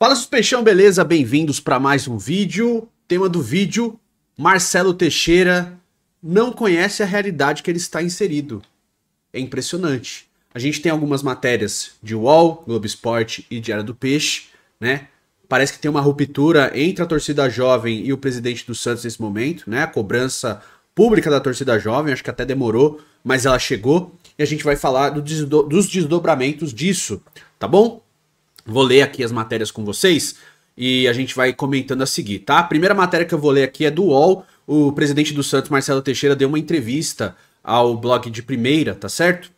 Fala, seus peixão, beleza? Bem-vindos para mais um vídeo. Tema do vídeo: Marcelo Teixeira não conhece a realidade que ele está inserido. É impressionante. A gente tem algumas matérias de UOL, Globo Esporte e Diário do Peixe, né? Parece que tem uma ruptura entre a torcida jovem e o presidente do Santos nesse momento, né? A cobrança pública da torcida jovem, acho que até demorou, mas ela chegou. E a gente vai falar dos desdobramentos disso, tá bom? Vou ler aqui as matérias com vocês e a gente vai comentando a seguir, tá? A primeira matéria que eu vou ler aqui é do UOL. O presidente do Santos, Marcelo Teixeira, deu uma entrevista ao blog de primeira, tá certo?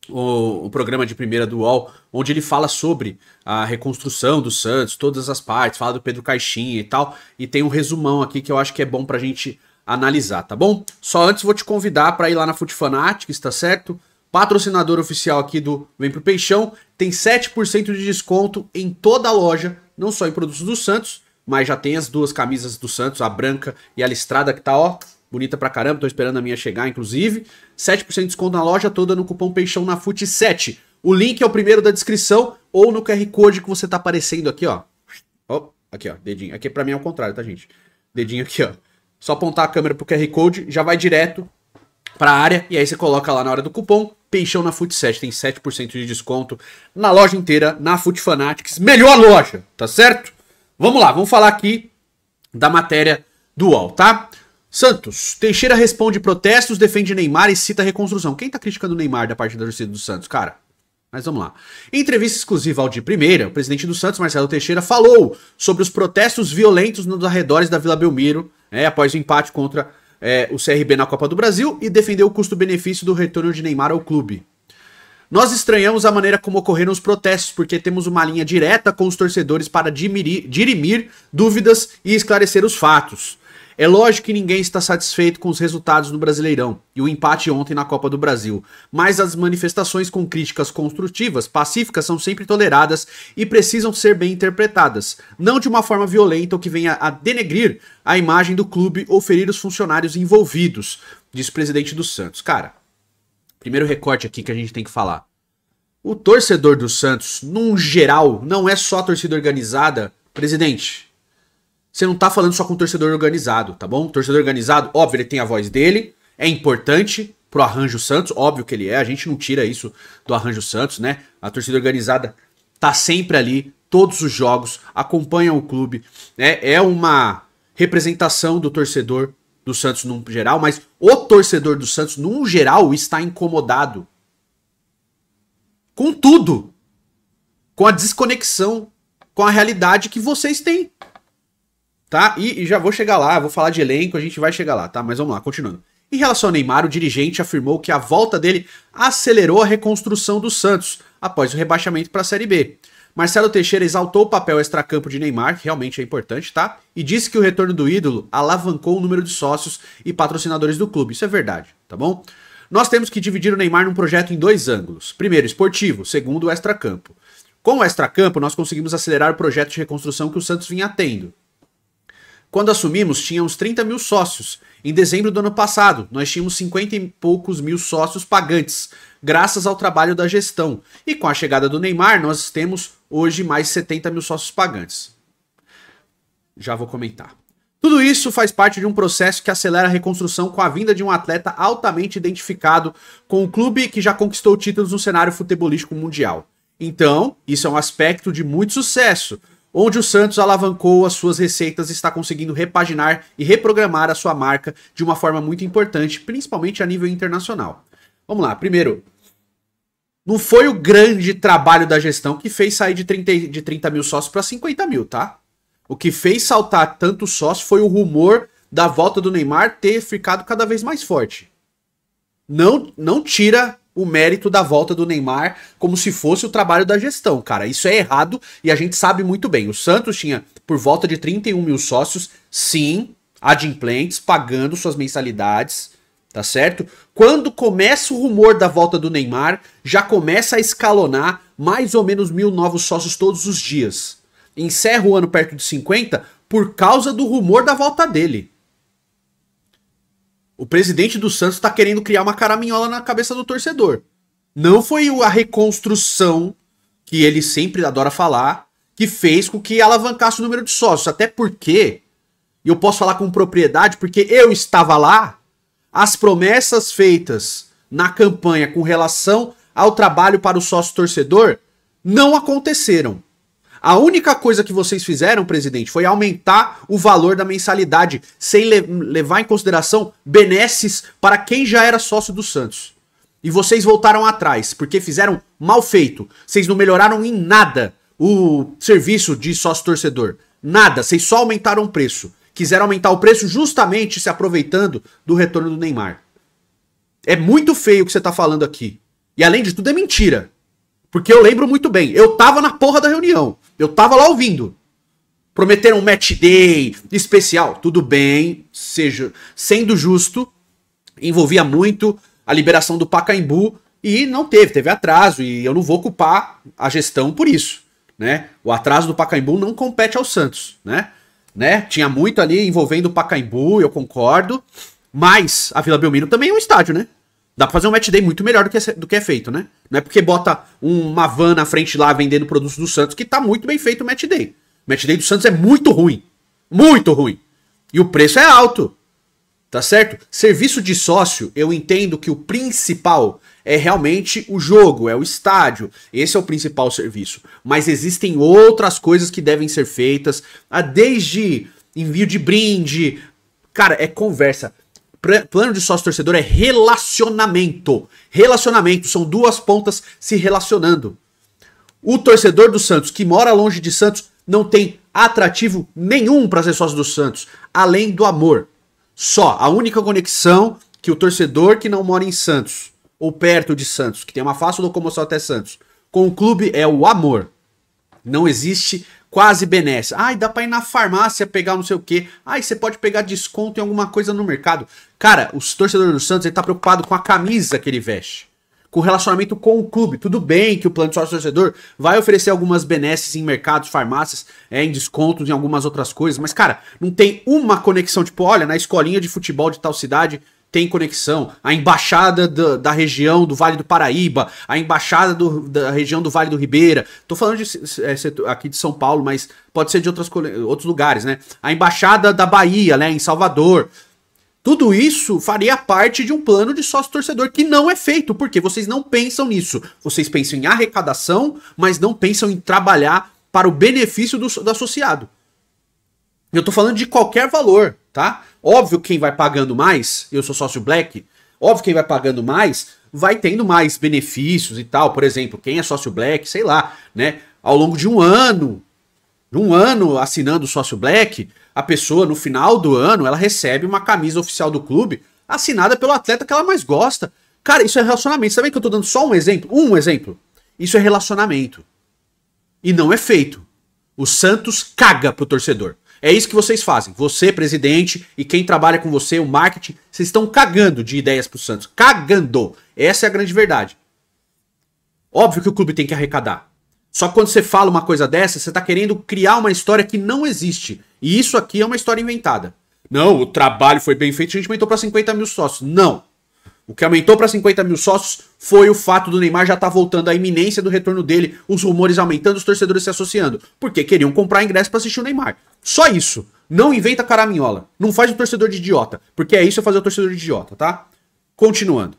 O programa de primeira do UOL, onde ele fala sobre a reconstrução do Santos, todas as partes, fala do Pedro Caixinha e tal, e tem um resumão aqui que eu acho que é bom pra gente analisar, tá bom? Só antes vou te convidar para ir lá na Fute Fanatics, tá certo? Patrocinador oficial aqui do Vem Pro Peixão, tem 7% de desconto em toda a loja, não só em produtos do Santos, mas já tem as duas camisas do Santos, a branca e a listrada, que tá, ó, bonita pra caramba, tô esperando a minha chegar, inclusive. 7% de desconto na loja toda no cupom Peixão na Fute 7. O link é o primeiro da descrição ou no QR Code que você tá aparecendo aqui, ó. Ó, aqui, ó, dedinho. Aqui pra mim é o contrário, tá, gente? Dedinho aqui, ó. Só apontar a câmera pro QR Code, já vai direto pra área, e aí você coloca lá na hora do cupom Peixão na Fute 7, tem 7% de desconto na loja inteira, na Fute Fanatics, melhor loja, tá certo? Vamos lá, vamos falar aqui da matéria do UOL, tá? Santos, Teixeira responde protestos, defende Neymar e cita reconstrução. Quem tá criticando o Neymar da parte da torcida do Santos, cara? Mas vamos lá. Em entrevista exclusiva ao De Primeira, o presidente do Santos, Marcelo Teixeira, falou sobre os protestos violentos nos arredores da Vila Belmiro, após o empate contra o CRB na Copa do Brasil, e defendeu o custo-benefício do retorno de Neymar ao clube. Nós estranhamos a maneira como ocorreram os protestos, porque temos uma linha direta com os torcedores para dirimir dúvidas e esclarecer os fatos. É lógico que ninguém está satisfeito com os resultados no Brasileirão e o empate ontem na Copa do Brasil, mas as manifestações com críticas construtivas, pacíficas, são sempre toleradas e precisam ser bem interpretadas, não de uma forma violenta ou que venha a denegrir a imagem do clube ou ferir os funcionários envolvidos, disse o presidente do Santos. Cara, primeiro recorte aqui que a gente tem que falar. O torcedor do Santos, num geral, não é só a torcida organizada. Presidente, você não tá falando só com o torcedor organizado, tá bom? O torcedor organizado, óbvio, ele tem a voz dele, é importante pro Arranjo Santos, óbvio que ele é, a gente não tira isso do Arranjo Santos, né? A torcida organizada tá sempre ali, todos os jogos, acompanha o clube, né? É uma representação do torcedor do Santos num geral, mas o torcedor do Santos, num geral, está incomodado com tudo, com a desconexão, com a realidade que vocês têm. Tá? E já vou chegar lá, vou falar de elenco, a gente vai chegar lá, tá? Mas vamos lá, continuando. Em relação ao Neymar, o dirigente afirmou que a volta dele acelerou a reconstrução do Santos após o rebaixamento para a Série B. Marcelo Teixeira exaltou o papel extracampo de Neymar, que realmente é importante, tá? E disse que o retorno do ídolo alavancou o número de sócios e patrocinadores do clube. Isso é verdade, tá bom? Nós temos que dividir o Neymar num projeto em dois ângulos. Primeiro, esportivo. Segundo, o extracampo. Com o extracampo, nós conseguimos acelerar o projeto de reconstrução que o Santos vinha tendo. Quando assumimos, tínhamos 30 mil sócios. Em dezembro do ano passado, nós tínhamos 50 e poucos mil sócios pagantes, graças ao trabalho da gestão. E com a chegada do Neymar, nós temos hoje mais 70 mil sócios pagantes. Já vou comentar. Tudo isso faz parte de um processo que acelera a reconstrução com a vinda de um atleta altamente identificado com o clube que já conquistou títulos no cenário futebolístico mundial. Então, isso é um aspecto de muito sucesso, onde o Santos alavancou as suas receitas e está conseguindo repaginar e reprogramar a sua marca de uma forma muito importante, principalmente a nível internacional. Vamos lá, primeiro, não foi o grande trabalho da gestão que fez sair de 30 mil sócios para 50 mil, tá? O que fez saltar tanto sócio foi o rumor da volta do Neymar ter ficado cada vez mais forte. Não tira o mérito da volta do Neymar como se fosse o trabalho da gestão, cara. Isso é errado e a gente sabe muito bem. O Santos tinha por volta de 31 mil sócios, sim, adimplentes, pagando suas mensalidades, tá certo? Quando começa o rumor da volta do Neymar, já começa a escalonar mais ou menos 1.000 novos sócios todos os dias. Encerra o ano perto de 50 por causa do rumor da volta dele. O presidente do Santos tá querendo criar uma caraminhola na cabeça do torcedor. Não foi a reconstrução que ele sempre adora falar, que fez com que alavancasse o número de sócios. Até porque, e eu posso falar com propriedade, porque eu estava lá, as promessas feitas na campanha com relação ao trabalho para o sócio torcedor não aconteceram. A única coisa que vocês fizeram, presidente, foi aumentar o valor da mensalidade, sem levar em consideração benesses para quem já era sócio do Santos. E vocês voltaram atrás, porque fizeram mal feito. Vocês não melhoraram em nada o serviço de sócio torcedor. Nada, vocês só aumentaram o preço. Quiseram aumentar o preço justamente se aproveitando do retorno do Neymar. É muito feio o que você tá falando aqui. E além de tudo é mentira. Porque eu lembro muito bem, eu tava na porra da reunião. Eu tava lá ouvindo. Prometeram um match day especial. Tudo bem, seja sendo justo, envolvia muito a liberação do Pacaembu e não teve atraso. E eu não vou culpar a gestão por isso, né? O atraso do Pacaembu não compete ao Santos, né? Tinha muito ali envolvendo o Pacaembu, eu concordo. Mas a Vila Belmiro também é um estádio, né? Dá pra fazer um match day muito melhor do que é feito, né? Não é porque bota uma van na frente lá vendendo produtos do Santos que tá muito bem feito o match day. O match day do Santos é muito ruim. Muito ruim. E o preço é alto. Tá certo? Serviço de sócio, eu entendo que o principal é realmente o jogo, é o estádio. Esse é o principal serviço. Mas existem outras coisas que devem ser feitas, desde envio de brinde. Cara, é conversa. Plano de sócio torcedor é relacionamento. Relacionamento, são duas pontas se relacionando. O torcedor do Santos que mora longe de Santos não tem atrativo nenhum para ser sócio do Santos, além do amor. Só, a única conexão que o torcedor que não mora em Santos, ou perto de Santos, que tem uma fácil locomoção até Santos, com o clube é o amor. Não existe quase benesse. Ai, dá pra ir na farmácia pegar não sei o quê. Ai, você pode pegar desconto em alguma coisa no mercado. Cara, os torcedores do Santos, ele tá preocupado com a camisa que ele veste. Com o relacionamento com o clube. Tudo bem que o plano de sócio torcedor vai oferecer algumas benesses em mercados, farmácias, em descontos em algumas outras coisas. Mas, cara, não tem uma conexão. Tipo, olha, na escolinha de futebol de tal cidade tem conexão. A embaixada da região do Vale do Paraíba, a embaixada da região do Vale do Ribeira. Tô falando aqui de São Paulo, mas pode ser de outros lugares, né? A embaixada da Bahia, né, em Salvador. Tudo isso faria parte de um plano de sócio-torcedor que não é feito, porque vocês não pensam nisso. Vocês pensam em arrecadação, mas não pensam em trabalhar para o benefício do associado. Eu tô falando de qualquer valor, tá? Óbvio que quem vai pagando mais, eu sou sócio Black, óbvio que quem vai pagando mais, vai tendo mais benefícios e tal. Por exemplo, quem é sócio Black, sei lá, né? Ao longo de um ano assinando o sócio Black, a pessoa no final do ano, ela recebe uma camisa oficial do clube assinada pelo atleta que ela mais gosta. Cara, isso é relacionamento. Sabe que eu tô dando só um exemplo? Um exemplo. Isso é relacionamento. E não é feito. O Santos caga pro torcedor. É isso que vocês fazem. Você, presidente, e quem trabalha com você, o marketing, vocês estão cagando de ideias pro Santos. Cagando. Essa é a grande verdade. Óbvio que o clube tem que arrecadar. Só que quando você fala uma coisa dessa, você tá querendo criar uma história que não existe. E isso aqui é uma história inventada. Não, o trabalho foi bem feito, a gente aumentou para 50 mil sócios. Não. O que aumentou para 50 mil sócios foi o fato do Neymar já estar voltando, a iminência do retorno dele, os rumores aumentando, os torcedores se associando. Porque queriam comprar ingresso para assistir o Neymar. Só isso. Não inventa caraminhola. Não faz o torcedor de idiota. Porque é isso, é fazer o torcedor de idiota, tá? Continuando.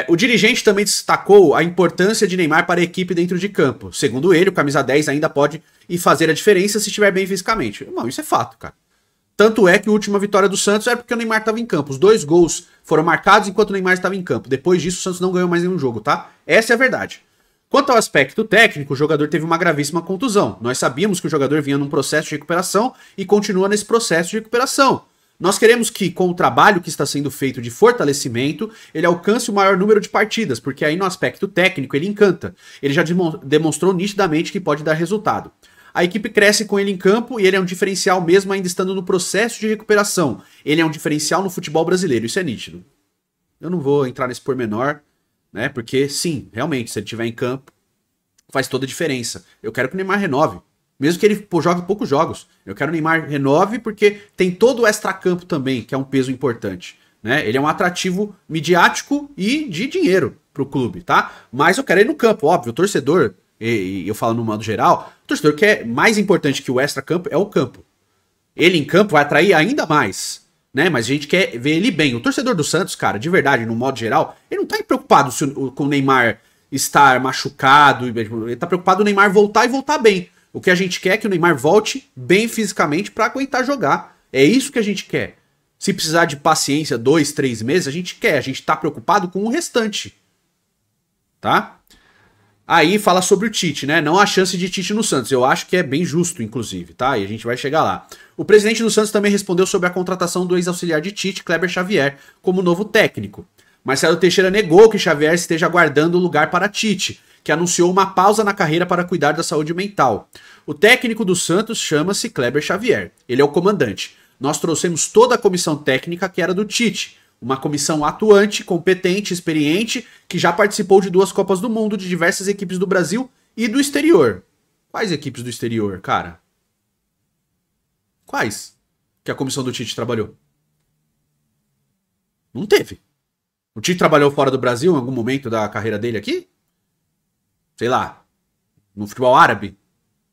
O dirigente também destacou a importância de Neymar para a equipe dentro de campo. Segundo ele, o camisa 10 ainda pode ir fazer a diferença se estiver bem fisicamente. Não, isso é fato, cara. Tanto é que a última vitória do Santos era porque o Neymar estava em campo. Os 2 gols foram marcados enquanto o Neymar estava em campo. Depois disso, o Santos não ganhou mais nenhum jogo, tá? Essa é a verdade. Quanto ao aspecto técnico, o jogador teve uma gravíssima contusão. Nós sabíamos que o jogador vinha num processo de recuperação e continua nesse processo de recuperação. Nós queremos que, com o trabalho que está sendo feito de fortalecimento, ele alcance o maior número de partidas, porque aí no aspecto técnico ele encanta. Ele já demonstrou nitidamente que pode dar resultado. A equipe cresce com ele em campo e ele é um diferencial mesmo ainda estando no processo de recuperação. Ele é um diferencial no futebol brasileiro, isso é nítido. Eu não vou entrar nesse pormenor, né? Porque sim, realmente, se ele estiver em campo, faz toda a diferença. Eu quero que o Neymar renove. Mesmo que ele jogue poucos jogos. Eu quero que o Neymar renove porque tem todo o extracampo também, que é um peso importante. Né? Ele é um atrativo midiático e de dinheiro pro clube, tá? Mas eu quero ele no campo, óbvio. O torcedor, e eu falo no modo geral, o torcedor quer mais importante que o extra-campo é o campo. Ele em campo vai atrair ainda mais, né? Mas a gente quer ver ele bem. O torcedor do Santos, cara, de verdade, no modo geral, ele não tá preocupado com o Neymar estar machucado, ele tá preocupado o Neymar voltar e voltar bem. O que a gente quer é que o Neymar volte bem fisicamente pra aguentar jogar. É isso que a gente quer. Se precisar de paciência 2, 3 meses, a gente quer. A gente tá preocupado com o restante. Tá? Aí fala sobre o Tite, né? Não há chance de Tite no Santos. Eu acho que é bem justo, inclusive, tá? E a gente vai chegar lá. O presidente do Santos também respondeu sobre a contratação do ex-auxiliar de Tite, Kleber Xavier, como novo técnico. Marcelo Teixeira negou que Xavier esteja aguardando o lugar para Tite, que anunciou uma pausa na carreira para cuidar da saúde mental. O técnico do Santos chama-se Kleber Xavier. Ele é o comandante. Nós trouxemos toda a comissão técnica que era do Tite. Uma comissão atuante, competente, experiente, que já participou de 2 Copas do Mundo, de diversas equipes do Brasil e do exterior. Quais equipes do exterior, cara? Quais que a comissão do Tite trabalhou? Não teve. O Tite trabalhou fora do Brasil em algum momento da carreira dele aqui? Sei lá. No futebol árabe?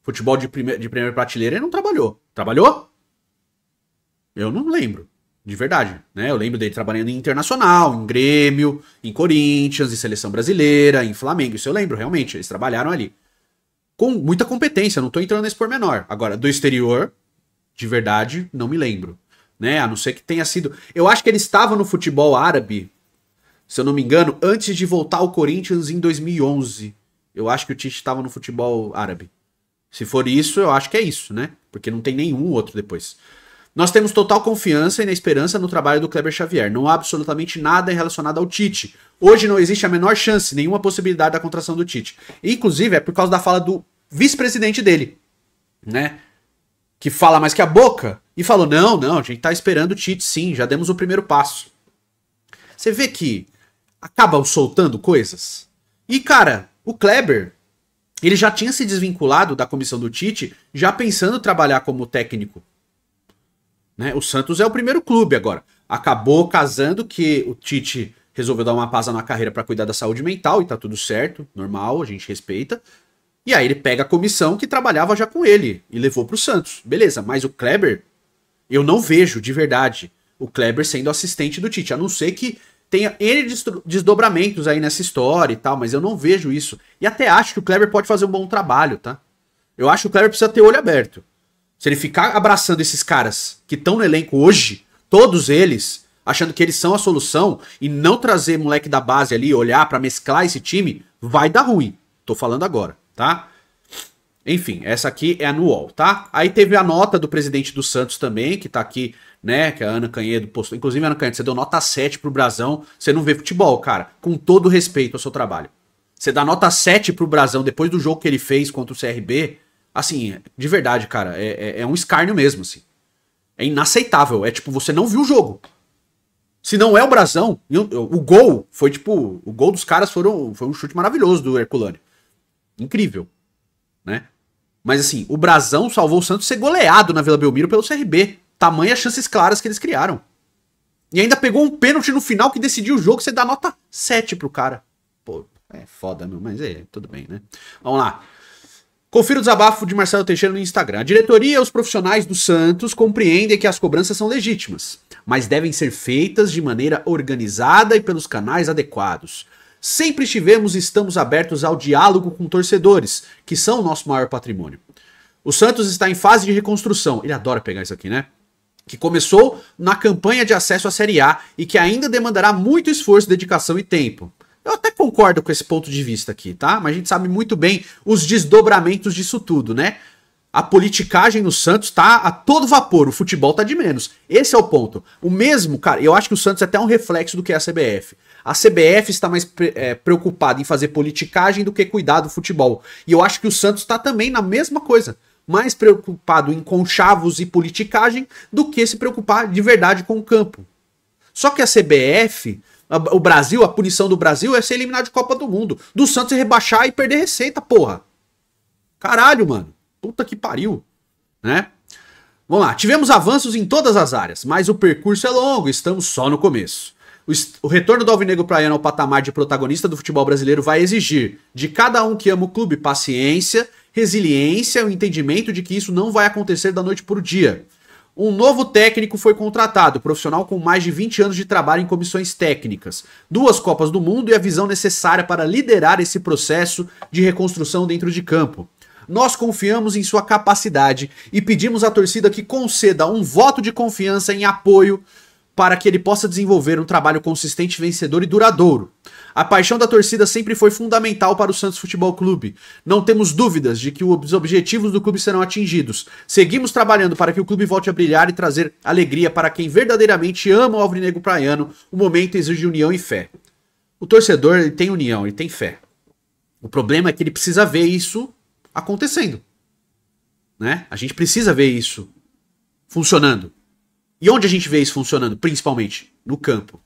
Futebol de primeira prateleira ele não trabalhou. Trabalhou? Eu não lembro. De verdade, né? Eu lembro dele trabalhando em Internacional, em Grêmio, em Corinthians, em Seleção Brasileira, em Flamengo. Isso eu lembro, realmente. Eles trabalharam ali. Com muita competência, não tô entrando nesse pormenor. Agora, do exterior, de verdade, não me lembro. Né? A não ser que tenha sido... Eu acho que ele estava no futebol árabe, se eu não me engano, antes de voltar ao Corinthians em 2011. Eu acho que o Tite estava no futebol árabe. Se for isso, eu acho que é isso, né? Porque não tem nenhum outro depois. Nós temos total confiança e na esperança no trabalho do Kleber Xavier. Não há absolutamente nada relacionado ao Tite. Hoje não existe a menor chance, nenhuma possibilidade da contratação do Tite. E, inclusive, é por causa da fala do vice-presidente dele, né? Que fala mais que a boca e falou, não, a gente tá esperando o Tite sim, já demos o primeiro passo. Você vê que acabam soltando coisas. E, cara, o Kleber, ele já tinha se desvinculado da comissão do Tite, já pensando em trabalhar como técnico. Né? O Santos é o primeiro clube agora. Acabou casando que o Tite resolveu dar uma pausa na carreira para cuidar da saúde mental e tá tudo certo, normal, a gente respeita. E aí ele pega a comissão que trabalhava já com ele e levou pro Santos. Beleza, mas o Kleber, eu não vejo de verdade o Kleber sendo assistente do Tite, a não ser que tenha N desdobramentos aí nessa história e tal, mas eu não vejo isso. E até acho que o Kleber pode fazer um bom trabalho, tá? Eu acho que o Kleber precisa ter olho aberto. Se ele ficar abraçando esses caras que estão no elenco hoje, todos eles, achando que eles são a solução, e não trazer moleque da base ali, olhar pra mesclar esse time, vai dar ruim. Tô falando agora, tá? Enfim, essa aqui é a no UOL, tá? Aí teve a nota do presidente do Santos também, que tá aqui, né, que a Ana Canhedo postou. Inclusive, Ana Canhedo, você deu nota 7 pro Brasão, você não vê futebol, cara. Com todo respeito ao seu trabalho. Você dá nota 7 pro Brasão depois do jogo que ele fez contra o CRB... Assim, de verdade, cara, é um escárnio mesmo, assim. É inaceitável, é tipo, você não viu o jogo. Se não é o Brasão, o gol foi tipo, o gol dos caras foi um chute maravilhoso do Herculano. Incrível, né? Mas assim, o Brasão salvou o Santos ser goleado na Vila Belmiro pelo CRB. Tamanha chances claras que eles criaram. E ainda pegou um pênalti no final que decidiu o jogo, você dá nota 7 pro cara. Pô, é foda, meu, mas tudo bem, né? Vamos lá. Confira o desabafo de Marcelo Teixeira no Instagram. A diretoria e os profissionais do Santos compreendem que as cobranças são legítimas, mas devem ser feitas de maneira organizada e pelos canais adequados. Sempre estivemos e estamos abertos ao diálogo com torcedores, que são o nosso maior patrimônio. O Santos está em fase de reconstrução. Ele adora pegar isso aqui, né? Que começou na campanha de acesso à Série A e que ainda demandará muito esforço, dedicação e tempo. Eu até concordo com esse ponto de vista aqui, tá? Mas a gente sabe muito bem os desdobramentos disso tudo, né? A politicagem no Santos tá a todo vapor, o futebol tá de menos. Esse é o ponto. O mesmo, cara, eu acho que o Santos é até um reflexo do que é a CBF. A CBF está mais preocupada em fazer politicagem do que cuidar do futebol. E eu acho que o Santos tá também na mesma coisa. Mais preocupado em conchavos e politicagem do que se preocupar de verdade com o campo. Só que a CBF... O Brasil, a punição do Brasil é ser eliminado de Copa do Mundo. Do Santos é rebaixar e perder receita, porra. Caralho, mano. Puta que pariu. Né? Vamos lá. Tivemos avanços em todas as áreas, mas o percurso é longo, estamos só no começo. O retorno do Alvinegro Praiano ao patamar de protagonista do futebol brasileiro vai exigir de cada um que ama o clube paciência, resiliência e o entendimento de que isso não vai acontecer da noite para o dia. Um novo técnico foi contratado, profissional com mais de 20 anos de trabalho em comissões técnicas, 2 Copas do Mundo e a visão necessária para liderar esse processo de reconstrução dentro de campo. Nós confiamos em sua capacidade e pedimos à torcida que conceda um voto de confiança em apoio para que ele possa desenvolver um trabalho consistente, vencedor e duradouro. A paixão da torcida sempre foi fundamental para o Santos Futebol Clube. Não temos dúvidas de que os objetivos do clube serão atingidos. Seguimos trabalhando para que o clube volte a brilhar e trazer alegria para quem verdadeiramente ama o Alvinegro Praiano. O momento exige união e fé. O torcedor ele tem união, ele tem fé. O problema é que ele precisa ver isso acontecendo, né? A gente precisa ver isso funcionando. E onde a gente vê isso funcionando? Principalmente no campo.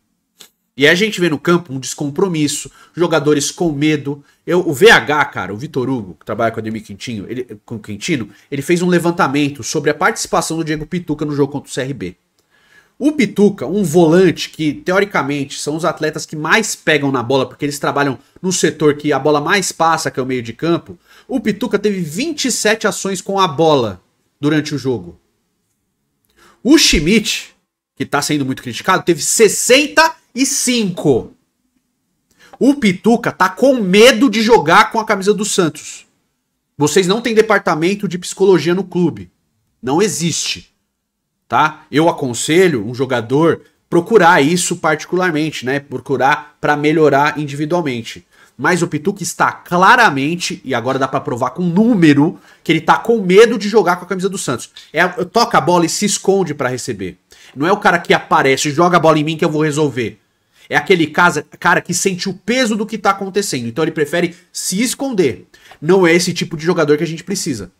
E aí a gente vê no campo um descompromisso, jogadores com medo. O VH, cara, o Vitor Hugo, que trabalha com o Ademir Quintino, ele fez um levantamento sobre a participação do Diego Pituca no jogo contra o CRB. O Pituca, um volante que, teoricamente, são os atletas que mais pegam na bola, porque eles trabalham no setor que a bola mais passa, que é o meio de campo. O Pituca teve 27 ações com a bola durante o jogo. O Schmidt, que tá sendo muito criticado, teve 65. O Pituca tá com medo de jogar com a camisa do Santos. Vocês não têm departamento de psicologia no clube. Não existe. Tá? Eu aconselho um jogador procurar isso particularmente, né? Procurar para melhorar individualmente. Mas o Pituca está claramente, e agora dá pra provar com número, que ele tá com medo de jogar com a camisa do Santos. Toca a bola e se esconde pra receber. Não é o cara que aparece, joga a bola em mim que eu vou resolver. É aquele cara que sente o peso do que tá acontecendo. Então ele prefere se esconder. Não é esse tipo de jogador que a gente precisa.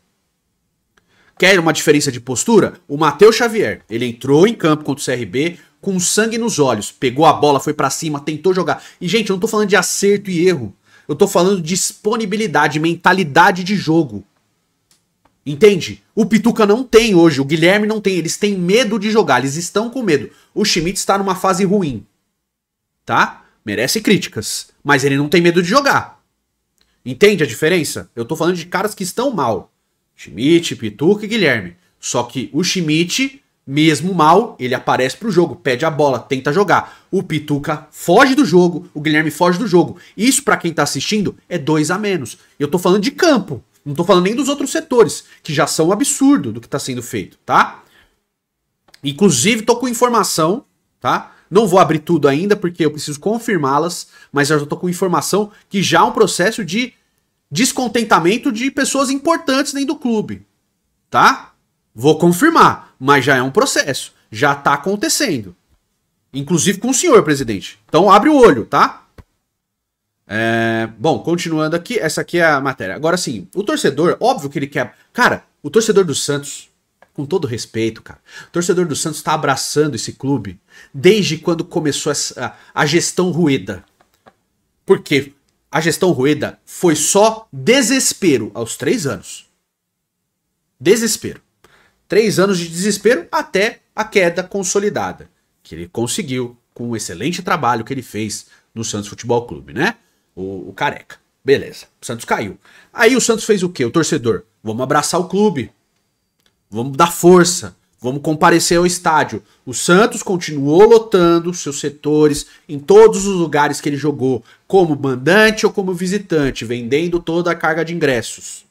Quer uma diferença de postura? O Matheus Xavier, ele entrou em campo contra o CRB com sangue nos olhos, pegou a bola, foi pra cima, tentou jogar. E, gente, eu não tô falando de acerto e erro. Eu tô falando de disponibilidade, mentalidade de jogo. Entende? O Pituca não tem hoje, o Guilherme não tem. Eles têm medo de jogar, eles estão com medo. O Schmidt está numa fase ruim. Tá? Merece críticas. Mas ele não tem medo de jogar. Entende a diferença? Eu tô falando de caras que estão mal. Schmidt, Pituca e Guilherme. Só que o Schmidt, mesmo mal, ele aparece pro jogo, pede a bola, tenta jogar. O Pituca foge do jogo, o Guilherme foge do jogo. Isso, pra quem tá assistindo, é 2 a menos. Eu tô falando de campo, não tô falando nem dos outros setores, que já são um absurdo do que tá sendo feito, tá? Inclusive, tô com informação, tá? Não vou abrir tudo ainda, porque eu preciso confirmá-las, mas eu já tô com informação que já há um processo de descontentamento de pessoas importantes dentro do clube, tá? Vou confirmar, mas já é um processo, já tá acontecendo. Inclusive com o senhor, presidente. Então abre o olho, tá? Bom, continuando aqui, essa aqui é a matéria. Agora sim, o torcedor, óbvio que ele quer... Cara, o torcedor do Santos, com todo respeito, cara, o torcedor do Santos tá abraçando esse clube desde quando começou a gestão Rueda. Por quê? A gestão Rueda foi só desespero aos 3 anos. Desespero. 3 anos de desespero até a queda consolidada. Que ele conseguiu com o excelente trabalho que ele fez no Santos Futebol Clube, né? O Careca. Beleza. O Santos caiu. Aí o Santos fez o quê? O torcedor. Vamos abraçar o clube. Vamos dar força. Vamos comparecer ao estádio. O Santos continuou lotando seus setores em todos os lugares que ele jogou, como mandante ou como visitante, vendendo toda a carga de ingressos.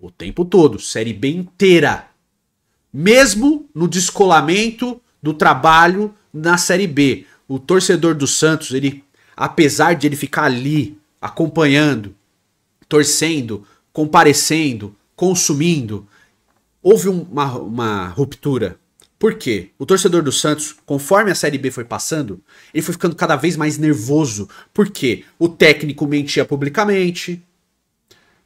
O tempo todo, Série B inteira. Mesmo no descolamento do trabalho na Série B. O torcedor do Santos, ele, apesar de ele ficar ali, acompanhando, torcendo, comparecendo, consumindo, houve uma ruptura. Por quê? O torcedor do Santos, conforme a Série B foi passando, ele foi ficando cada vez mais nervoso. Por quê? O técnico mentia publicamente,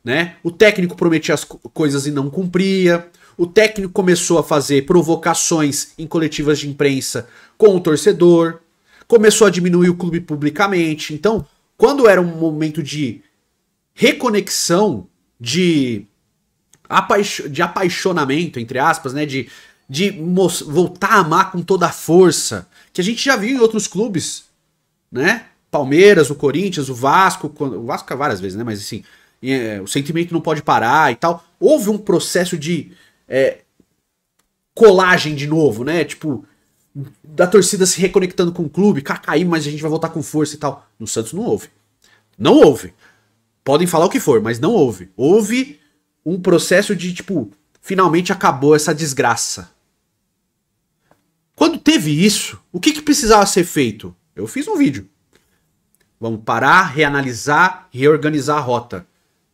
né? O técnico prometia as coisas e não cumpria. O técnico começou a fazer provocações em coletivas de imprensa com o torcedor. Começou a diminuir o clube publicamente. Então, quando era um momento de reconexão, de apaixonamento, entre aspas, né? De voltar a amar com toda a força, que a gente já viu em outros clubes. né? Palmeiras, o Corinthians, o Vasco várias vezes, né? Mas assim, o sentimento não pode parar e tal. Houve um processo de colagem de novo, né? Tipo, da torcida se reconectando com o clube, caímos, mas a gente vai voltar com força e tal. No Santos não houve. Não houve. Podem falar o que for, mas não houve. Houve um processo de, tipo, finalmente acabou essa desgraça. Quando teve isso, o que precisava ser feito? Eu fiz um vídeo. Vamos parar, reanalisar, reorganizar a rota.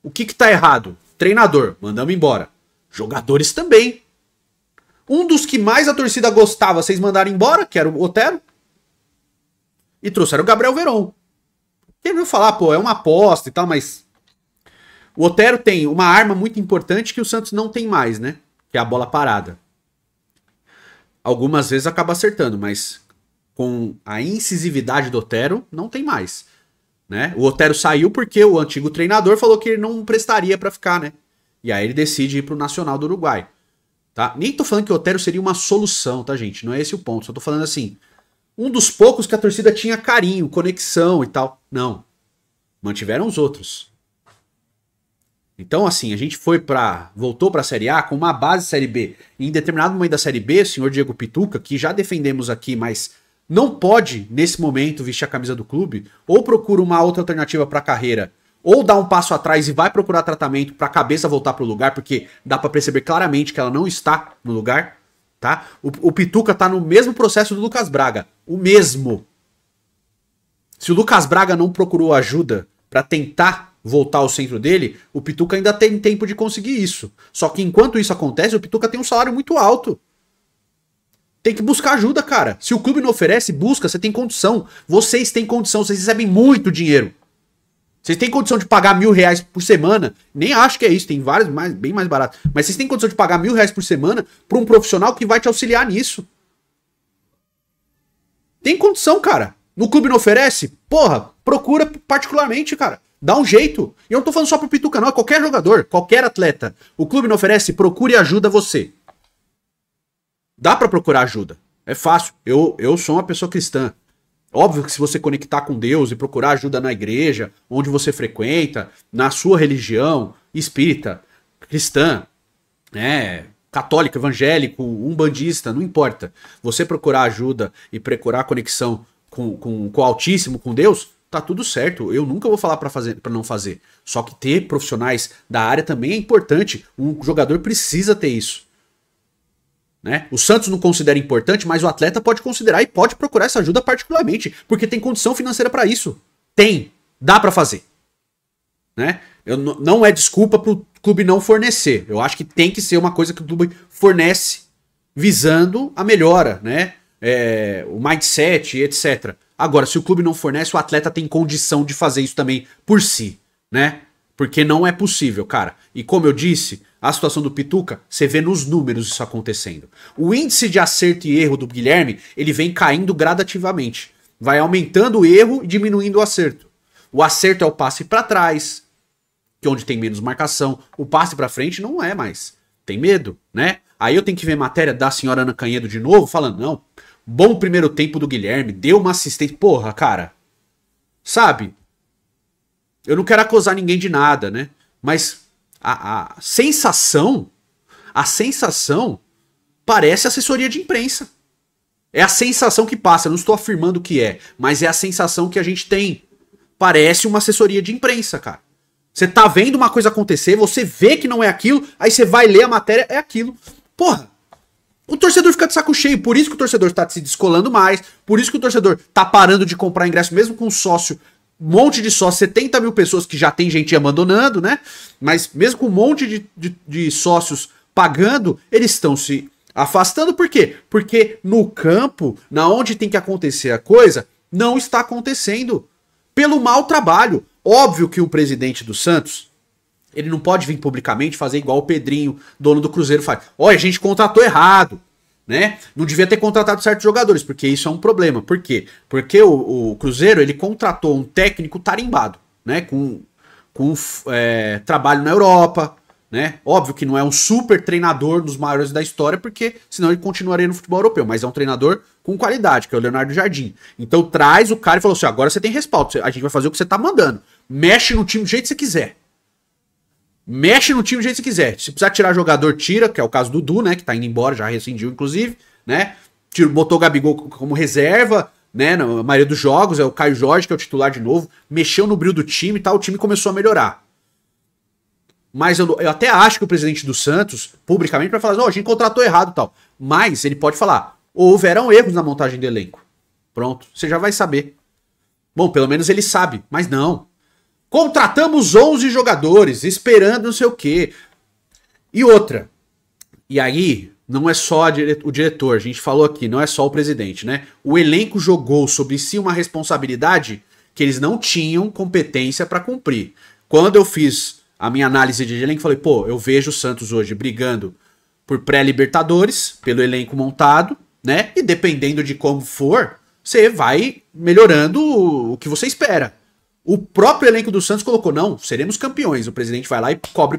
O que tá errado? Treinador, mandamos embora. Jogadores também. Um dos que mais a torcida gostava, vocês mandaram embora, que era o Otero. E trouxeram o Gabriel Veron. Quem viu falar, pô, é uma aposta e tal, mas... O Otero tem uma arma muito importante que o Santos não tem mais, né? Que é a bola parada. Algumas vezes acaba acertando, mas com a incisividade do Otero, não tem mais. Né? O Otero saiu porque o antigo treinador falou que ele não prestaria pra ficar, né? E aí ele decide ir pro Nacional do Uruguai. Tá? Nem tô falando que o Otero seria uma solução, tá, gente? Não é esse o ponto. Só tô falando assim, um dos poucos que a torcida tinha carinho, conexão e tal. Não. Mantiveram os outros. Então, assim, a gente voltou pra Série A com uma base Série B. E em determinado momento da Série B, o senhor Diego Pituca, que já defendemos aqui, mas não pode, nesse momento, vestir a camisa do clube, ou procura uma outra alternativa pra carreira, ou dá um passo atrás e vai procurar tratamento pra cabeça voltar pro lugar, porque dá pra perceber claramente que ela não está no lugar, tá? O Pituca tá no mesmo processo do Lucas Braga. O mesmo. Se o Lucas Braga não procurou ajuda pra tentar voltar ao centro dele, o Pituca ainda tem tempo de conseguir isso. Só que enquanto isso acontece, o Pituca tem um salário muito alto. Tem que buscar ajuda, cara. Se o clube não oferece, busca, você tem condição. Vocês têm condição, vocês recebem muito dinheiro. Vocês têm condição de pagar R$1.000 por semana. Nem acho que é isso, tem vários bem mais baratos. Mas vocês têm condição de pagar R$1.000 por semana pra um profissional que vai te auxiliar nisso. Tem condição, cara. No clube não oferece? Porra, procura particularmente, cara. Dá um jeito. E eu não tô falando só pro Pituca, não. É qualquer jogador, qualquer atleta. O clube não oferece? Procure ajuda você. Dá pra procurar ajuda. É fácil. Eu sou uma pessoa cristã. Óbvio que se você conectar com Deus e procurar ajuda na igreja, onde você frequenta, na sua religião, espírita, cristã, católico, evangélico, umbandista, não importa. Você procurar ajuda e procurar conexão com o Altíssimo, com Deus, tá tudo certo. Eu nunca vou falar pra não fazer. Só que ter profissionais da área também é importante. Um jogador precisa ter isso. Né? O Santos não considera importante, mas o atleta pode considerar e pode procurar essa ajuda particularmente, porque tem condição financeira para isso. Tem, dá para fazer. Né? Não é desculpa pro clube não fornecer. Eu acho que tem que ser uma coisa que o clube fornece visando a melhora, né? O mindset, etc. Agora, se o clube não fornece, o atleta tem condição de fazer isso também por si, né? Porque não é possível, cara. E como eu disse, a situação do Pituca, você vê nos números isso acontecendo. O índice de acerto e erro do Guilherme, ele vem caindo gradativamente. Vai aumentando o erro e diminuindo o acerto. O acerto é o passe para trás, que é onde tem menos marcação. O passe para frente não é mais. Tem medo, né? Aí eu tenho que ver matéria da senhora Ana Canhedo de novo, falando, não, bom primeiro tempo do Guilherme, deu uma assistência. Porra, cara, sabe? Eu não quero acusar ninguém de nada, né? Mas a sensação parece assessoria de imprensa. É a sensação que passa, eu não estou afirmando que é, mas é a sensação que a gente tem. Parece uma assessoria de imprensa, cara. Você tá vendo uma coisa acontecer, você vê que não é aquilo, aí você vai ler a matéria, é aquilo. Porra, o torcedor fica de saco cheio, por isso que o torcedor tá se descolando mais, por isso que o torcedor tá parando de comprar ingresso, mesmo com sócio, um monte de sócios, 70 mil pessoas que já tem gente abandonando, né? Mas mesmo com um monte de sócios pagando, eles estão se afastando. Por quê? Porque no campo, na onde tem que acontecer a coisa, não está acontecendo. Pelo mau trabalho. Óbvio que o presidente do Santos, ele não pode vir publicamente fazer igual o Pedrinho, dono do Cruzeiro, faz. Olha, a gente contratou errado. Né? Não devia ter contratado certos jogadores, porque isso é um problema. Por quê? Porque o Cruzeiro, ele contratou um técnico tarimbado, né? Com trabalho na Europa, né? Óbvio que não é um super treinador dos maiores da história, porque senão ele continuaria no futebol europeu, mas é um treinador com qualidade, que é o Leonardo Jardim. Então traz o cara e falou assim, agora você tem respaldo, a gente vai fazer o que você tá mandando. Mexe no time do jeito que você quiser. Mexe no time do jeito que você quiser. Se precisar tirar jogador, tira, que é o caso do Dudu, né? Que tá indo embora, já rescindiu, inclusive, né? Botou o Gabigol como reserva, né? Na maioria dos jogos, é o Caio Jorge, que é o titular de novo. Mexeu no brilho do time e tal, o time começou a melhorar. Mas eu até acho que o presidente do Santos, publicamente, vai falar assim, a gente contratou errado e tal. Mas ele pode falar, houveram erros na montagem do elenco. Pronto, você já vai saber. Bom, pelo menos ele sabe, mas não. Contratamos 11 jogadores, esperando não sei o quê. E outra. E aí, não é só o diretor, a gente falou aqui, não é só o presidente, né? O elenco jogou sobre si uma responsabilidade que eles não tinham competência para cumprir. Quando eu fiz a minha análise de elenco, falei, pô, eu vejo o Santos hoje brigando por pré-Libertadores, pelo elenco montado, né? E dependendo de como for, você vai melhorando o que você espera. O próprio elenco do Santos colocou, não, seremos campeões. O presidente vai lá e cobra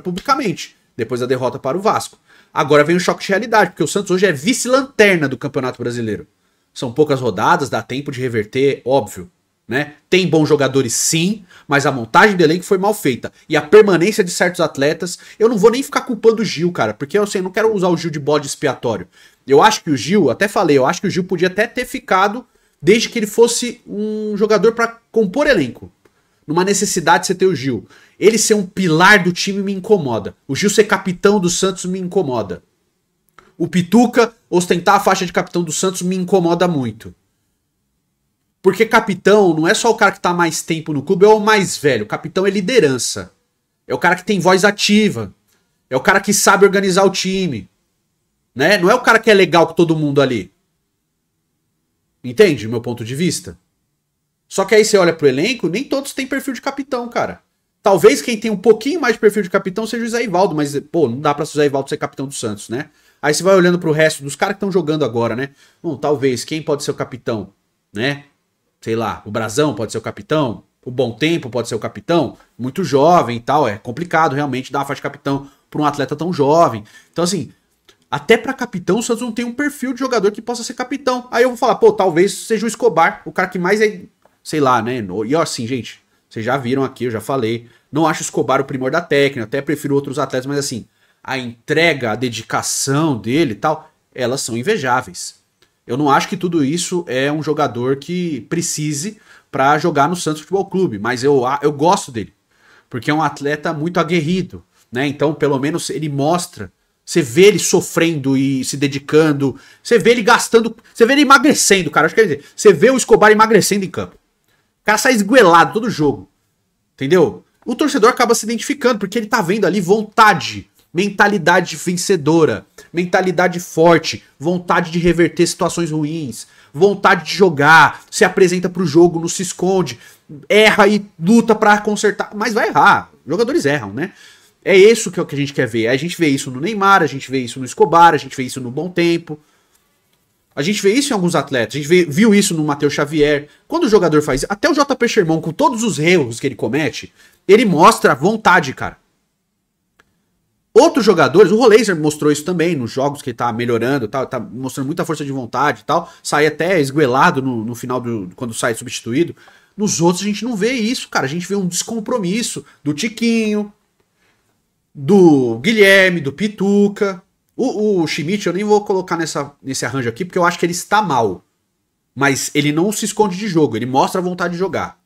publicamente, depois da derrota para o Vasco. Agora vem o choque de realidade, porque o Santos hoje é vice-lanterna do Campeonato Brasileiro. São poucas rodadas, dá tempo de reverter, óbvio. Né? Tem bons jogadores sim, mas a montagem do elenco foi mal feita. E a permanência de certos atletas, eu não vou nem ficar culpando o Gil, cara, porque eu não quero usar o Gil de bode expiatório. Eu acho que o Gil, até falei, eu acho que o Gil podia até ter ficado desde que ele fosse um jogador para compor elenco. Numa necessidade de você ter o Gil. Ele ser um pilar do time me incomoda. O Gil ser capitão do Santos me incomoda. O Pituca ostentar a faixa de capitão do Santos me incomoda muito. Porque capitão não é só o cara que tá mais tempo no clube, é o mais velho. Capitão é liderança. É o cara que tem voz ativa. É o cara que sabe organizar o time. Né? Não é o cara que é legal com todo mundo ali. Entende o meu ponto de vista? Só que aí você olha pro elenco, nem todos têm perfil de capitão, cara. Talvez quem tem um pouquinho mais de perfil de capitão seja o Zé Ivaldo, mas, pô, não dá pra o Zé Ivaldo ser capitão do Santos, né? Aí você vai olhando pro resto dos caras que estão jogando agora, né? Bom, talvez, quem pode ser o capitão, né? Sei lá, o Brazão pode ser o capitão, o Bom Tempo pode ser o capitão, muito jovem e tal, é complicado realmente dar uma faixa de capitão pra um atleta tão jovem. Então, assim, até pra capitão o Santos não tem um perfil de jogador que possa ser capitão. Aí eu vou falar, pô, talvez seja o Escobar, o cara que mais é, sei lá, né? E assim, gente, vocês já viram aqui, eu já falei, não acho o Escobar o primor da técnica, até prefiro outros atletas, mas assim, a entrega, a dedicação dele e tal, elas são invejáveis. Eu não acho que tudo isso é um jogador que precise pra jogar no Santos Futebol Clube, mas eu gosto dele, porque é um atleta muito aguerrido, né? Então, pelo menos ele mostra, você vê ele sofrendo e se dedicando, você vê ele gastando, você vê ele emagrecendo, cara. Acho que quer dizer, você vê o Escobar emagrecendo em campo. O cara sai esguelado todo jogo, entendeu? O torcedor acaba se identificando, porque ele tá vendo ali vontade, mentalidade vencedora, mentalidade forte, vontade de reverter situações ruins, vontade de jogar, se apresenta pro jogo, não se esconde, erra e luta pra consertar, mas vai errar, jogadores erram, né? É isso que a gente quer ver, a gente vê isso no Neymar, a gente vê isso no Escobar, a gente vê isso no Bom Tempo, a gente vê isso em alguns atletas, a gente viu isso no Matheus Xavier, quando o jogador faz isso, até o JP Sherman, com todos os erros que ele comete, ele mostra vontade, cara. Outros jogadores, o Roleiser mostrou isso também nos jogos que ele tá melhorando, tá mostrando muita força de vontade e tal, sai até esguelado no final quando sai substituído. Nos outros a gente não vê isso, cara, a gente vê um descompromisso do Tiquinho, do Guilherme, do Pituca. O Schmidt eu nem vou colocar nesse arranjo aqui, porque eu acho que ele está mal. Mas ele não se esconde de jogo, ele mostra a vontade de jogar.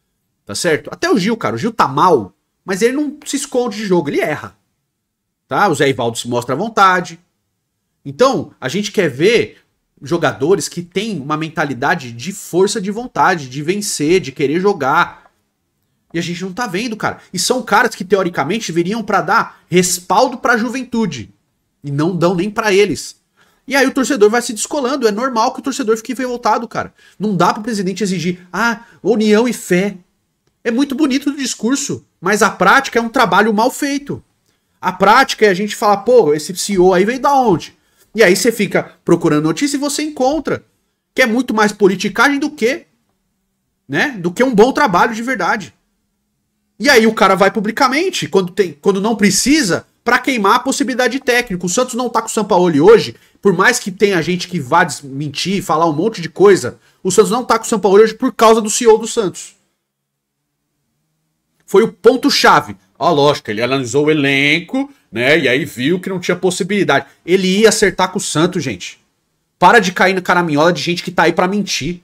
Tá certo? Até o Gil, cara, o Gil tá mal, mas ele não se esconde de jogo, ele erra. Tá? O Zé Ivaldo se mostra à vontade. Então, a gente quer ver jogadores que têm uma mentalidade de força de vontade, de vencer, de querer jogar. E a gente não tá vendo, cara. E são caras que, teoricamente, viriam pra dar respaldo pra juventude. E não dão nem pra eles. E aí o torcedor vai se descolando. É normal que o torcedor fique revoltado, cara. Não dá pro presidente exigir, união e fé. É muito bonito o discurso, mas a prática é um trabalho mal feito. A prática é a gente falar, pô, esse CEO aí veio da onde? E aí você fica procurando notícia e você encontra. Que é muito mais politicagem do que, né? Do que um bom trabalho de verdade. E aí o cara vai publicamente, quando não precisa, pra queimar a possibilidade de técnico. O Santos não tá com o Sampaoli hoje, por mais que tenha gente que vá desmentir, falar um monte de coisa, o Santos não tá com o Sampaoli hoje por causa do CEO do Santos. Foi o ponto-chave. Ó, lógico, ele analisou o elenco, né, e aí viu que não tinha possibilidade. Ele ia acertar com o Santos, gente. Para de cair na caraminhola de gente que tá aí pra mentir.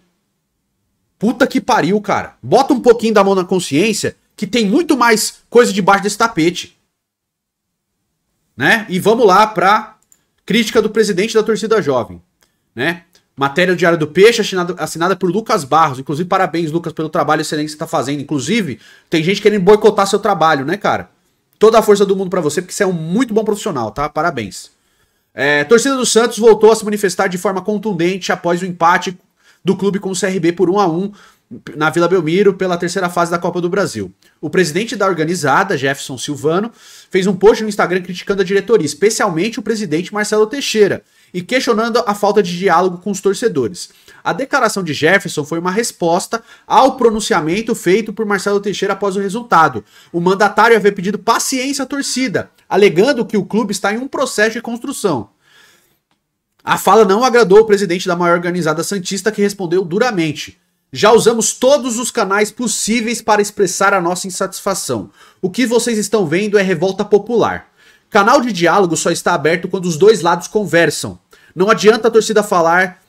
Puta que pariu, cara. Bota um pouquinho da mão na consciência que tem muito mais coisa debaixo desse tapete. Né? E vamos lá pra crítica do presidente da torcida jovem. Né? Matéria do Diário do Peixe, assinada por Lucas Barros. Inclusive, parabéns, Lucas, pelo trabalho excelente que você tá fazendo. Inclusive, tem gente querendo boicotar seu trabalho, né, cara? Toda a força do mundo pra você, porque você é um muito bom profissional, tá? Parabéns. Torcida do Santos voltou a se manifestar de forma contundente após o empate do clube com o CRB por 1-1 na Vila Belmiro pela terceira fase da Copa do Brasil. O presidente da organizada, Jefferson Silvano, fez um post no Instagram criticando a diretoria, especialmente o presidente Marcelo Teixeira, e questionando a falta de diálogo com os torcedores. A declaração de Jefferson foi uma resposta ao pronunciamento feito por Marcelo Teixeira após o resultado. O mandatário havia pedido paciência à torcida, alegando que o clube está em um processo de construção. A fala não agradou o presidente da maior organizada santista, que respondeu duramente: já usamos todos os canais possíveis para expressar a nossa insatisfação. O que vocês estão vendo é revolta popular. Canal de diálogo só está aberto quando os dois lados conversam. Não adianta a torcida falar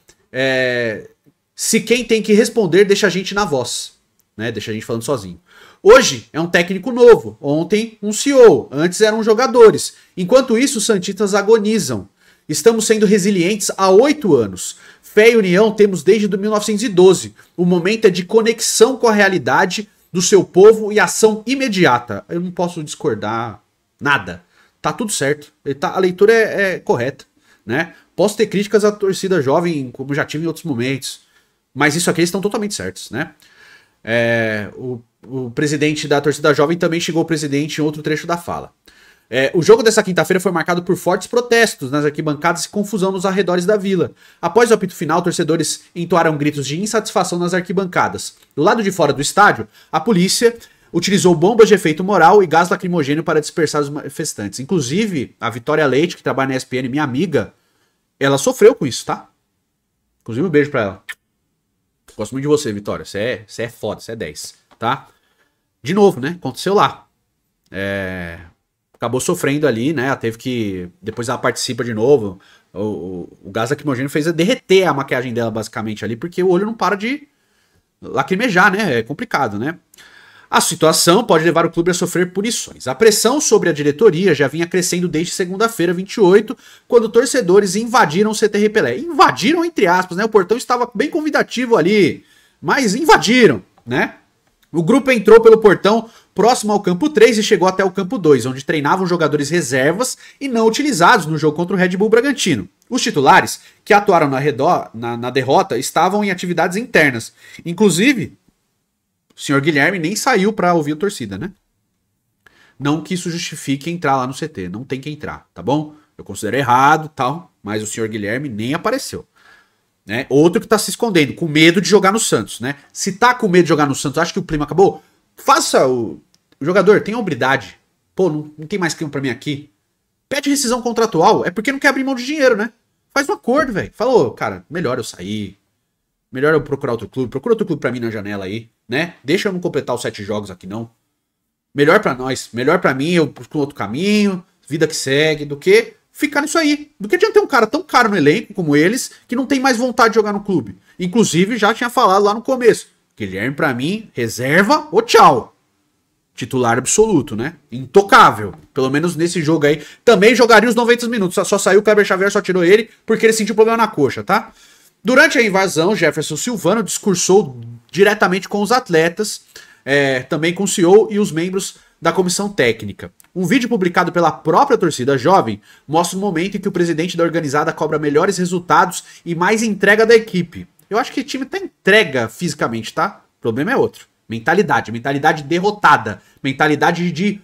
se quem tem que responder deixa a gente na voz, né? Deixa a gente falando sozinho. Hoje é um técnico novo, ontem um CEO, antes eram jogadores. Enquanto isso, os santistas agonizam. Estamos sendo resilientes há 8 anos. Fé e união temos desde 1912. O momento é de conexão com a realidade do seu povo e ação imediata. Eu não posso discordar nada. Tá tudo certo. A leitura é correta, né? Posso ter críticas à torcida jovem, como já tive em outros momentos. Mas isso aqui eles estão totalmente certos, né? O presidente da torcida jovem também xingou o presidente em outro trecho da fala. O jogo dessa quinta-feira foi marcado por fortes protestos nas arquibancadas e confusão nos arredores da vila. Após o apito final, torcedores entoaram gritos de insatisfação nas arquibancadas. Do lado de fora do estádio, a polícia utilizou bombas de efeito moral e gás lacrimogêneo para dispersar os manifestantes. Inclusive, a Vitória Leite, que trabalha na ESPN, minha amiga, ela sofreu com isso, tá? Inclusive, um beijo pra ela. Gosto muito de você, Vitória. Você é foda, você é 10, tá? De novo, né? Aconteceu lá. Acabou sofrendo ali, né? Ela teve que... Depois ela participa de novo. O gás lacrimogêneo fez derreter a maquiagem dela, basicamente, ali, porque o olho não para de lacrimejar, né? É complicado, né? A situação pode levar o clube a sofrer punições. A pressão sobre a diretoria já vinha crescendo desde segunda-feira, 28, quando torcedores invadiram o CT Pelé. Invadiram, entre aspas, né? O portão estava bem convidativo ali, mas invadiram, né? O grupo entrou pelo portão próximo ao campo 3 e chegou até o campo 2, onde treinavam jogadores reservas e não utilizados no jogo contra o Red Bull Bragantino. Os titulares, que atuaram na derrota, estavam em atividades internas. Inclusive, o senhor Guilherme nem saiu pra ouvir a torcida, né? Não que isso justifique entrar lá no CT, não tem que entrar, tá bom? Eu considero errado, tal, mas o senhor Guilherme nem apareceu. Né? Outro que tá se escondendo, com medo de jogar no Santos, né? Se tá com medo de jogar no Santos, acha que o clima acabou? Faça o jogador, tem hombridade. Pô, não tem mais clima pra mim aqui. Pede rescisão contratual, é porque não quer abrir mão de dinheiro, né? Faz um acordo, velho. Falou, cara, melhor eu sair. Melhor eu procurar outro clube. Procura outro clube pra mim na janela aí, né? Deixa eu não completar os 7 jogos aqui, não. Melhor pra nós. Melhor pra mim, eu procuro outro caminho. Vida que segue, do que ficar nisso aí. Do que adianta ter um cara tão caro no elenco como eles, que não tem mais vontade de jogar no clube. Inclusive, já tinha falado lá no começo. Guilherme, pra mim, reserva ou tchau. Titular absoluto, né? Intocável. Pelo menos nesse jogo aí. Também jogaria os 90 minutos. Só saiu o Kleber Xavier, só tirou ele, porque ele sentiu problema na coxa, tá? Durante a invasão, Jefferson Silvano discursou diretamente com os atletas, também com o CEO e os membros da comissão técnica. Um vídeo publicado pela própria torcida jovem mostra o momento em que o presidente da organizada cobra melhores resultados e mais entrega da equipe. Eu acho que o time tá entrega fisicamente, tá? O problema é outro. Mentalidade derrotada, mentalidade de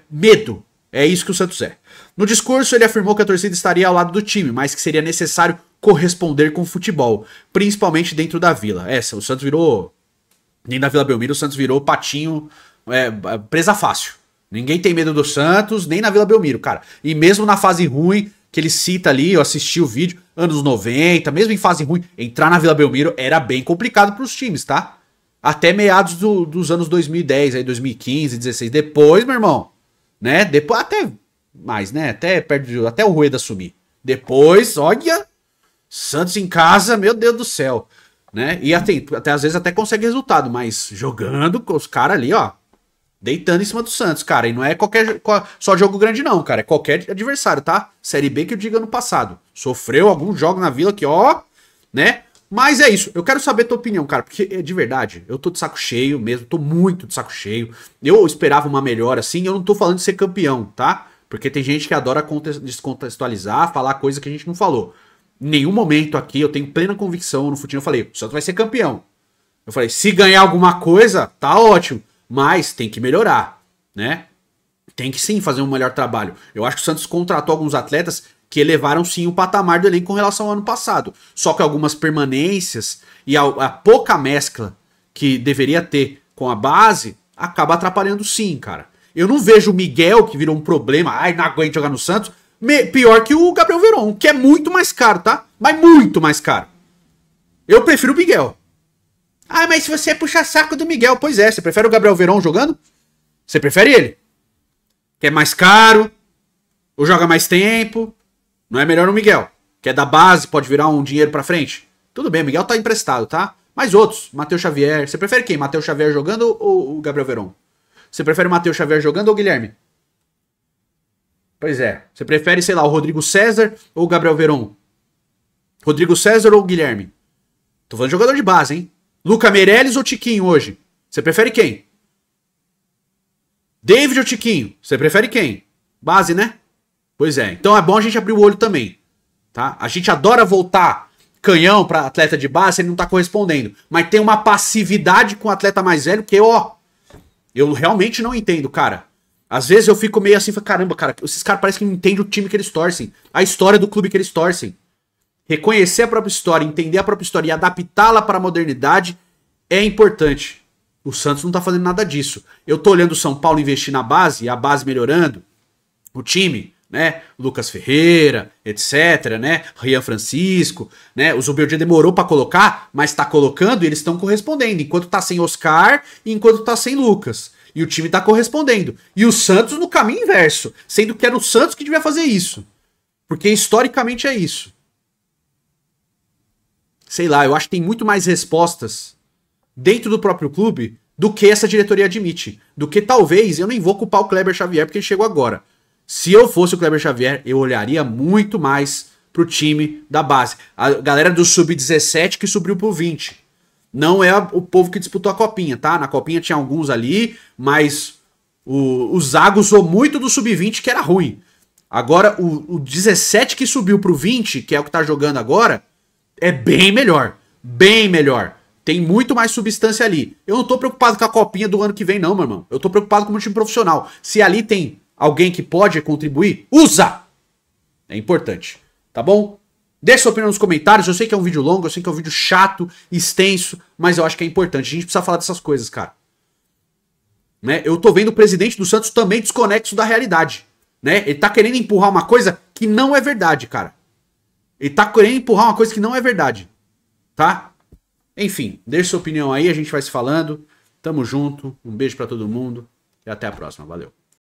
medo. É isso que o Santos é. No discurso, ele afirmou que a torcida estaria ao lado do time, mas que seria necessário corresponder com o futebol, principalmente dentro da Vila. O Santos virou... Nem na Vila Belmiro, o Santos virou patinho presa fácil. Ninguém tem medo do Santos, nem na Vila Belmiro, cara. E mesmo na fase ruim, que ele cita ali, eu assisti o vídeo, anos 90, mesmo em fase ruim, entrar na Vila Belmiro era bem complicado pros times, tá? Até meados dos anos 2010, aí 2015, 16. Depois, meu irmão, né? Depois até mais, né? Até o Rueda assumir. Depois, olha, Santos em casa, meu Deus do céu, né? E até às vezes até consegue resultado, mas jogando com os caras ali, ó, deitando em cima do Santos, cara. E não é só jogo grande não, cara. É qualquer adversário, tá? Série B que eu diga no passado. Sofreu alguns jogos na Vila que, ó, né? Mas é isso, eu quero saber a tua opinião, cara, porque de verdade, eu tô de saco cheio mesmo, tô muito de saco cheio. Eu esperava uma melhora assim, eu não tô falando de ser campeão, tá? Porque tem gente que adora descontextualizar, falar coisa que a gente não falou. Em nenhum momento aqui eu tenho plena convicção no futebol, eu falei, o Santos vai ser campeão. Eu falei, se ganhar alguma coisa, tá ótimo, mas tem que melhorar, né? Tem que sim fazer um melhor trabalho. Eu acho que o Santos contratou alguns atletas que elevaram sim o patamar do elenco com relação ao ano passado. Só que algumas permanências e a pouca mescla que deveria ter com a base acaba atrapalhando sim, cara. Eu não vejo o Miguel, que virou um problema, ai, não aguento jogar no Santos, pior que o Gabriel Veron, que é muito mais caro, tá? Mas muito mais caro. Eu prefiro o Miguel. Ah, mas se você puxa saco do Miguel, pois é, você prefere o Gabriel Veron jogando? Você prefere ele? Que é mais caro, ou joga mais tempo. Não é melhor o Miguel, que é da base, pode virar um dinheiro pra frente? Tudo bem, o Miguel tá emprestado, tá? Mas outros, Matheus Xavier, você prefere quem? Matheus Xavier jogando ou o Gabriel Veron? Você prefere o Matheus Xavier jogando ou o Guilherme? Pois é, você prefere, sei lá, o Rodrigo César ou o Gabriel Veron? Rodrigo César ou o Guilherme? Tô falando de jogador de base, hein? Luca Meirelles ou Tiquinho hoje? Você prefere quem? David ou Tiquinho? Você prefere quem? Base, né? Pois é, então é bom a gente abrir o olho também, tá? A gente adora voltar canhão pra atleta de base, ele não tá correspondendo. Mas tem uma passividade com o atleta mais velho que, ó, eu realmente não entendo, cara. Às vezes eu fico meio assim, caramba, cara, esses caras parecem que não entendem o time que eles torcem, a história do clube que eles torcem. Reconhecer a própria história, entender a própria história e adaptá-la para a modernidade é importante. O Santos não tá fazendo nada disso. Eu tô olhando o São Paulo investir na base, a base melhorando, o time, né? Lucas Ferreira, etc, né? Rian Francisco, né? O Zubeldia demorou pra colocar, mas tá colocando e eles estão correspondendo. Enquanto tá sem Oscar e enquanto tá sem Lucas. E o time tá correspondendo. E o Santos no caminho inverso, sendo que era o Santos que devia fazer isso. Porque historicamente é isso. Sei lá, eu acho que tem muito mais respostas dentro do próprio clube do que essa diretoria admite. Do que talvez, eu nem vou culpar o Kleber Xavier porque ele chegou agora. Se eu fosse o Kleber Xavier, eu olharia muito mais pro time da base. A galera do Sub-17 que subiu pro 20. Não é o povo que disputou a Copinha, tá? Na Copinha tinha alguns ali, mas o Zago usou muito do Sub-20 que era ruim. Agora, o 17 que subiu pro 20, que é o que tá jogando agora, é bem melhor. Bem melhor. Tem muito mais substância ali. Eu não tô preocupado com a Copinha do ano que vem, não, meu irmão. Eu tô preocupado com o time profissional. Se ali tem alguém que pode contribuir, usa! É importante, tá bom? Deixa sua opinião nos comentários. Eu sei que é um vídeo longo, eu sei que é um vídeo chato, extenso, mas eu acho que é importante. A gente precisa falar dessas coisas, cara. Né? Eu tô vendo o presidente do Santos também desconexo da realidade. Né? Ele tá querendo empurrar uma coisa que não é verdade, cara. Ele tá querendo empurrar uma coisa que não é verdade. Tá? Enfim, deixa sua opinião aí, a gente vai se falando. Tamo junto, um beijo pra todo mundo e até a próxima. Valeu.